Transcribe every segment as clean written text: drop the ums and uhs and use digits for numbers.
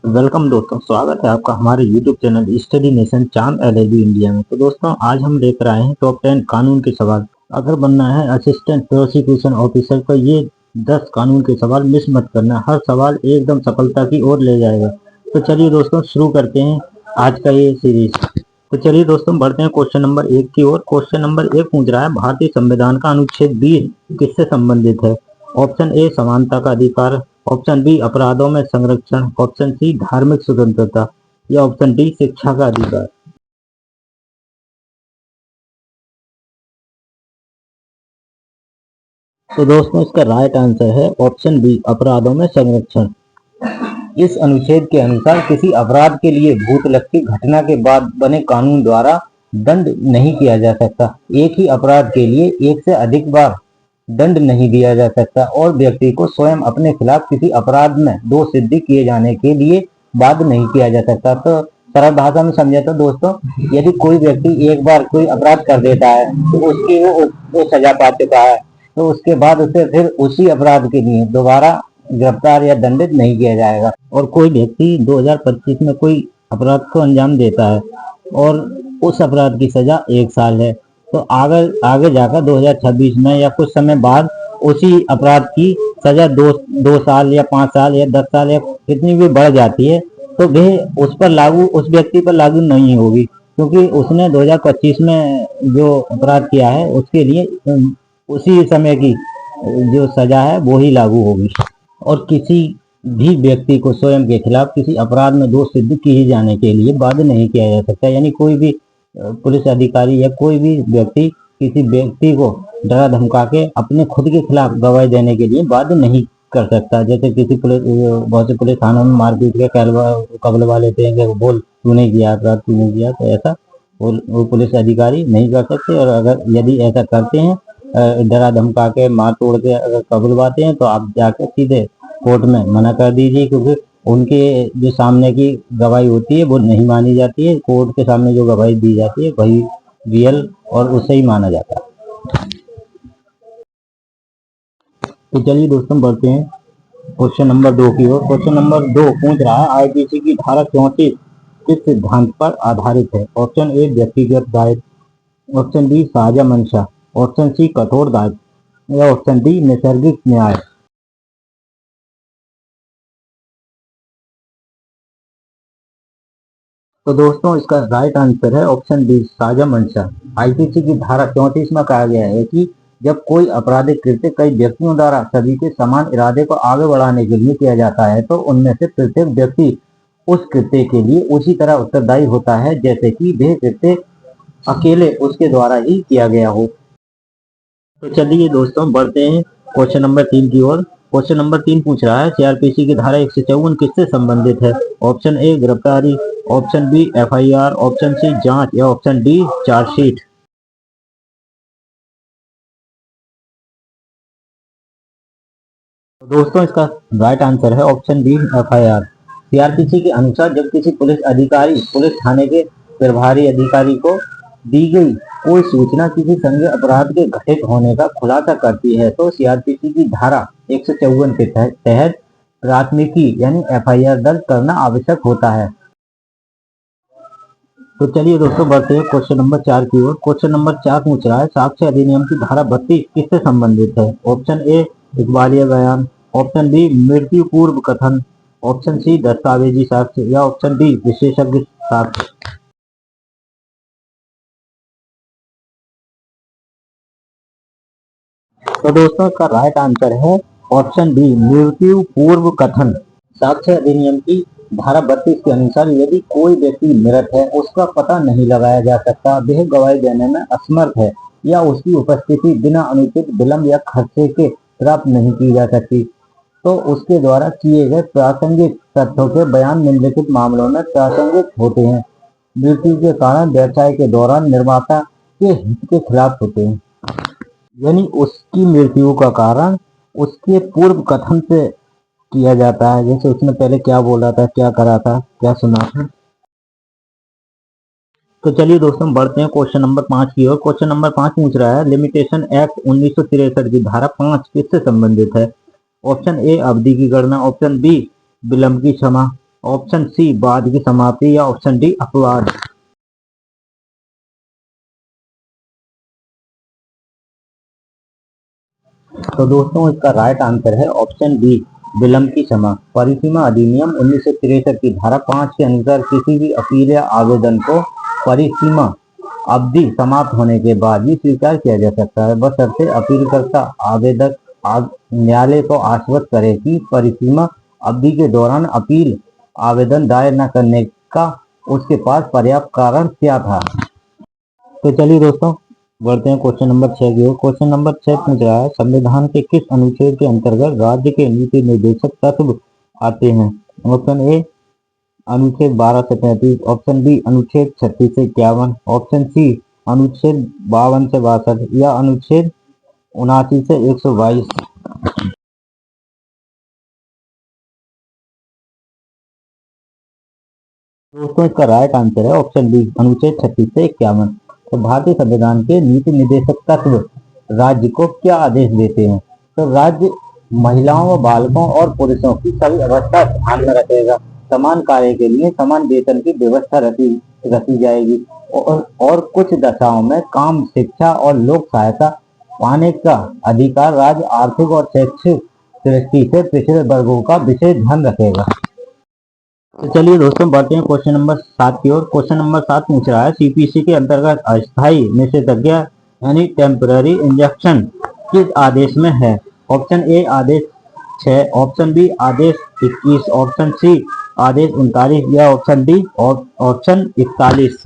Welcome दोस्तों, स्वागत है आपका हमारे YouTube चैनल स्टडी नेशन चांद LLB इंडिया में। तो दोस्तों आज हम लेकर आए हैं टॉप 10 कानून के सवाल। अगर बनना है असिस्टेंट प्रोसिक्यूशन ऑफिसर तो ये 10 कानून के सवाल मिस मत करना। हर सवाल एकदम सफलता की ओर ले जाएगा। तो चलिए दोस्तों शुरू करते हैं आज का ये सीरीज। तो चलिए दोस्तों बढ़ते हैं क्वेश्चन नंबर 1 की ओर। क्वेश्चन नंबर 1 पूछ रहा है भारतीय संविधान का अनुच्छेद 20 किससे संबंधित है? ऑप्शन ए समानता का अधिकार, ऑप्शन बी अपराधों में संरक्षण, ऑप्शन सी धार्मिक स्वतंत्रता या ऑप्शन डी शिक्षा का अधिकार। तो दोस्तों इसका राइट आंसर है ऑप्शन बी अपराधों में संरक्षण। इस अनुच्छेद के अनुसार किसी अपराध के लिए भूतलक की घटना के बाद बने कानून द्वारा दंड नहीं किया जा सकता। एक ही अपराध के लिए एक से अधिक बार दंड नहीं दिया जा सकता और व्यक्ति को स्वयं अपने खिलाफ किसी अपराध में दोष सिद्धि किए जाने के लिए बाध्य नहीं किया जा सकता। तो सरल भाषा में समझे तो दोस्तों, यदि कोई व्यक्ति एक बार कोई अपराध कर देता है तो उसकी वो सजा पा चुका है, तो उसके बाद उसे फिर उसी अपराध के लिए दोबारा गिरफ्तार या दंडित नहीं किया जाएगा। और कोई व्यक्ति 2025 में कोई अपराध को अंजाम देता है और उस अपराध की सजा 1 साल है, तो आगे जाकर 2026 में या कुछ समय बाद उसी अपराध की सजा दो साल या 5 साल या 10 साल या कितनी भी बढ़ जाती है, तो वह उस व्यक्ति पर लागू नहीं होगी, क्योंकि उसने 2025 में जो अपराध किया है उसके लिए उसी समय की जो सजा है वो ही लागू होगी। और किसी भी व्यक्ति को स्वयं के खिलाफ किसी अपराध में दोष सिद्ध किए जाने के लिए बाध्य नहीं किया जा सकता। यानी कोई भी पुलिस अधिकारी या कोई भी व्यक्ति किसी व्यक्ति को डरा धमका के अपने खुद के खिलाफ गवाही देने के लिए बाध्य नहीं कर सकता। जैसे किसी बहुत से पुलिस थानों में मारपीट के कबलवा लेते हैं कि बोल तूने किया अपराध, तूने किया, तो ऐसा वो पुलिस अधिकारी नहीं कर सकते। और अगर यदि ऐसा करते हैं, डरा धमका के मार तोड़ के अगर कबलवाते हैं, तो आप जाकर सीधे कोर्ट में मना कर दीजिए, क्योंकि उनके जो सामने की गवाही होती है वो नहीं मानी जाती है। कोर्ट के सामने जो गवाही दी जाती है वही रियल और उसे ही माना जाता है। तो चलिए दोस्तों बढ़ते हैं क्वेश्चन नंबर 2 की ओर। क्वेश्चन नंबर 2 पूछ रहा है आईपीसी की धारा 34 किस सिद्धांत पर आधारित है? ऑप्शन ए व्यक्तिगत दायित्व, ऑप्शन बी साझा मंशा, ऑप्शन सी कठोर दायित्व या ऑप्शन डी नैसर्गिक न्याय। तो दोस्तों इसका राइट आंसर है ऑप्शन बी साझा मंशा। आईपीसी की धारा 34 में कहा गया है कि जब कोई आपराधिक कृत्य कई व्यक्तियों द्वारा सभी के समान इरादे को आगे बढ़ाने के लिए किया जाता है, तो उनमें से प्रत्येक व्यक्ति उस कृत्य के लिए उसी तरह उत्तरदायी होता है जैसे कि वह कृत्य अकेले उसके द्वारा ही किया गया हो। तो चलिए दोस्तों बढ़ते हैं क्वेश्चन नंबर 3 की ओर। क्वेश्चन नंबर 3 पूछ रहा है सीआरपीसी की धारा 154 किससे संबंधित है? ऑप्शन ए गिरफ्तारी, option B FIR, option C जांच या ऑप्शन डी चार्जशीट। तो दोस्तों इसका राइट आंसर है ऑप्शन बी एफआईआर। सीआरपीसी के अनुसार जब किसी पुलिस अधिकारी पुलिस थाने के प्रभारी अधिकारी को दी गई कोई सूचना किसी संज्ञेय अपराध के घटित होने का खुलासा करती है, तो सीआरपीसी की धारा 154 के तहत प्राथमिकी यानी एफआईआर दर्ज करना आवश्यक होता है। तो चलिए दोस्तों बढ़ते हैं क्वेश्चन नंबर 4 की ओर। क्वेश्चन नंबर 4 पूछ रहा है साक्ष्य अधिनियम की धारा 32 किससे संबंधित है? ऑप्शन ए इकबालिया बयान, ऑप्शन बी मृत्यु पूर्व कथन, ऑप्शन सी दस्तावेजी साक्ष्य या ऑप्शन डी विशेषज्ञ साक्ष्य। तो दोस्तों इसका राइट आंसर है ऑप्शन बी मृत्यु पूर्व कथन। साक्ष्य अधिनियम की धारा 32 के अनुसार यदि कोई व्यक्ति मृत है, उसका पता नहीं लगाया जा सकता, वह गवाही देने में असमर्थ है या उसकी उपस्थिति बिना अनुचित विलंब या खर्चे के प्राप्त नहीं की जा सकती, तो उसके द्वारा किए गए प्रासंगिक तथ्यों के बयान निम्नलिखित मामलों में प्रासंगिक होते हैं। मृत्यु के कारण व्यवसाय के दौरान निर्माता के हित के खिलाफ होते हैं। यानी उसकी मृत्यु का कारण उसके पूर्व कथन से किया जाता है, जैसे उसने पहले क्या बोला था, क्या करा था, क्या सुना था। तो चलिए दोस्तों बढ़ते हैं क्वेश्चन नंबर 5 की ओर। क्वेश्चन नंबर 5 पूछ रहा है लिमिटेशन एक्ट 1963 की धारा 5 किससे संबंधित है? ऑप्शन ए अवधि की गणना, ऑप्शन बी विलंब की क्षमा, ऑप्शन सी बाद की समाप्ति या ऑप्शन डी अपवाद। तो दोस्तों इसका राइट आंसर है ऑप्शन बी विलंब की क्षमा। परिसीमा अधिनियम 1963 की धारा 5 के अनुसार किसी भी अपील या आवेदन को परिसीमा अवधि समाप्त होने के बाद भी स्वीकार किया जा सकता है, बशर्ते अपीलकर्ता आवेदक न्यायालय को आश्वस्त करे कि परिसीमा अवधि के दौरान अपील आवेदन दायर न करने का उसके पास पर्याप्त कारण क्या था। तो चलिए दोस्तों बढ़ते हैं क्वेश्चन नंबर 6 की ओर। क्वेश्चन नंबर 6 पूछ रहा है संविधान के किस अनुच्छेद के अंतर्गत राज्य के नीति निर्देशक तत्व आते हैं। ऑप्शन ए अनुच्छेद 12 से 35, ऑप्शन बी अनुच्छेद 36 से 51, ऑप्शन सी अनुच्छेद 52 से 62 या अनुच्छेद 79 से 122। दोस्तों इसका राइट आंसर है ऑप्शन बी अनुच्छेद 36 से 51। तो भारतीय संविधान के नीति निर्देशक तत्व राज्य को क्या आदेश देते हैं। तो राज्य महिलाओं व बालकों और पुरुषों की सभी अवस्था ध्यान में रखेगा। समान कार्य के लिए समान वेतन की व्यवस्था रखी जाएगी और कुछ दशाओं में काम, शिक्षा और लोक सहायता पाने का अधिकार राज्य आर्थिक और शैक्षिक दृष्टि से पिछड़े वर्गों का विशेष ध्यान रखेगा। तो चलिए दोस्तों बढ़ते हैं क्वेश्चन नंबर 7 की ओर। क्वेश्चन नंबर 7 पूछ रहा है सीपीसी के अंतर्गत अस्थायी निषेधाज्ञा यानी टेम्पररी इंजंक्शन किस आदेश में है। ऑप्शन ए आदेश 6, ऑप्शन बी आदेश 21, ऑप्शन सी आदेश 39 या ऑप्शन डी ऑप्शन 41।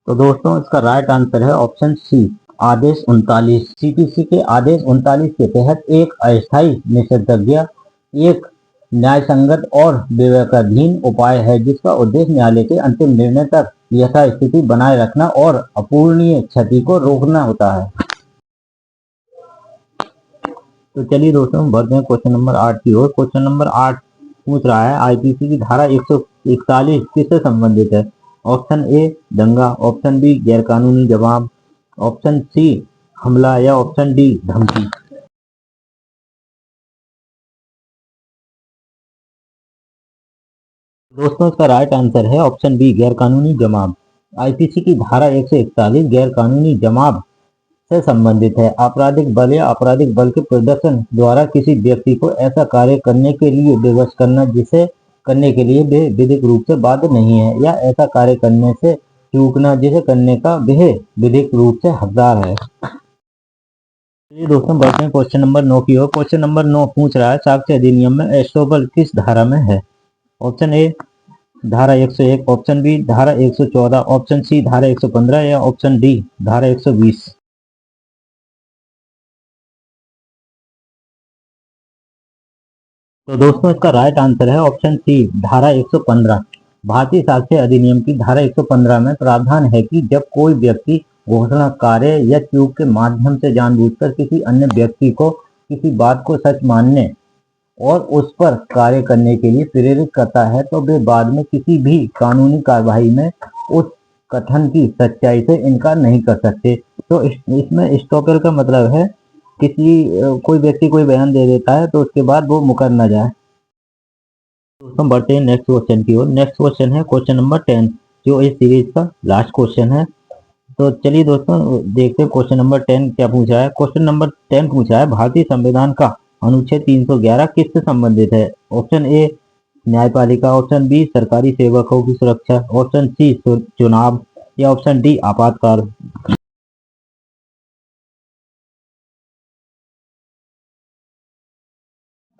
तो दोस्तों इसका राइट आंसर है ऑप्शन सी आदेश 39। सीपीसी के आदेश 39 के तहत एक अस्थायी निषेधाज्ञा एक न्यायसंगत और विवेकाधीन उपाय है जिसका उद्देश्य न्यायालय के अंतिम निर्णय तक यथास्थिति बनाए रखना और अपूरणीय क्षति को रोकना होता है। तो चलिए दोस्तों बढ़ते हैं क्वेश्चन नंबर 8 की ओर। क्वेश्चन नंबर 8 पूछ रहा है आईपीसी की धारा 141 किससे संबंधित है। ऑप्शन ए दंगा, ऑप्शन बी गैरकानूनी जवाब, ऑप्शन सी हमला या ऑप्शन डी धमकी। दोस्तों इसका राइट आंसर है ऑप्शन बी गैरकानूनी जमाव। आईपीसी की धारा 141 गैरकानूनी जमाव से संबंधित है। आपराधिक बल या आपराधिक बल के प्रदर्शन द्वारा किसी व्यक्ति को ऐसा कार्य करने के लिए विवश करना जिसे करने के लिए वे विधिक रूप से बाध्य नहीं है या ऐसा कार्य करने से चूकना जिसे करने का वह विधिक रूप से हकदार है। चलिए दोस्तों बढ़ते हैं क्वेश्चन नंबर 9 की ओर। क्वेश्चन नंबर 9 पूछ रहा है साक्ष्य अधिनियम में एस्टोपल किस धारा में है। ऑप्शन ए धारा 101, ऑप्शन बी धारा 114, ऑप्शन सी धारा 115 या ऑप्शन डी धारा 120। तो दोस्तों इसका राइट आंसर है ऑप्शन सी धारा 115। भारतीय साक्ष्य अधिनियम की धारा 115 में प्रावधान है कि जब कोई व्यक्ति घोषणा, कार्य या चूक के माध्यम से जानबूझकर किसी अन्य व्यक्ति को किसी बात को सच मानने और उस पर कार्य करने के लिए प्रेरित करता है तो वे बाद में किसी भी कानूनी कार्यवाही में उस कथन की सच्चाई से इनकार नहीं कर सकते। तो इसमें एस्टोपेल का मतलब है कोई व्यक्ति कोई बयान दे देता है तो उसके बाद वो मुकर न जाए। दोस्तों बढ़ते हैं नेक्स्ट क्वेश्चन की ओर। नेक्स्ट क्वेश्चन है क्वेश्चन नंबर 10 जो इस सीरीज का लास्ट क्वेश्चन है। तो चलिए दोस्तों देखते हैं क्वेश्चन नंबर 10 क्या पूछा है। क्वेश्चन नंबर 10 पूछा है भारतीय संविधान का अनुच्छेद 311 किससे संबंधित है। ऑप्शन ए न्यायपालिका, ऑप्शन बी सरकारी सेवकों की सुरक्षा, ऑप्शन सी चुनाव या ऑप्शन डी आपातकाल।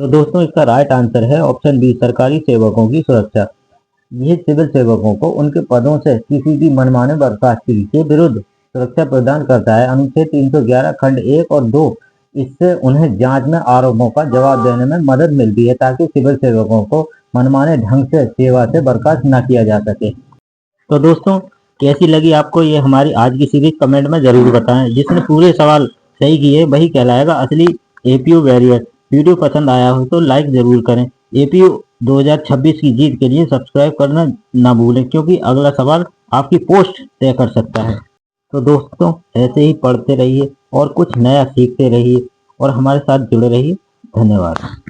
तो दोस्तों इसका राइट आंसर है ऑप्शन बी सरकारी सेवकों की सुरक्षा। यह सिविल सेवकों को उनके पदों से किसी भी मनमाने बर्खास्तगी के विरुद्ध सुरक्षा प्रदान करता है। अनुच्छेद 311 खंड 1 और 2 इससे उन्हें जांच में आरोपों का जवाब देने में मदद मिलती है ताकि सिविल सेवकों को मनमाने ढंग से सेवा से बर्खास्त न किया जा सके। तो दोस्तों कैसी लगी आपको ये हमारी आज की सीरीज कमेंट में जरूर बताएं। जिसने पूरे सवाल सही किए वही कहलाएगा असली एपीयू वॉरियर। वीडियो पसंद आया हो तो लाइक जरूर करें। एपीयू 2026 की जीत के लिए सब्सक्राइब करना ना भूलें क्योंकि अगला सवाल आपकी पोस्ट तय कर सकता है। तो दोस्तों ऐसे ही पढ़ते रहिए, और कुछ नया सीखते रहिए और हमारे साथ जुड़े रहिए। धन्यवाद।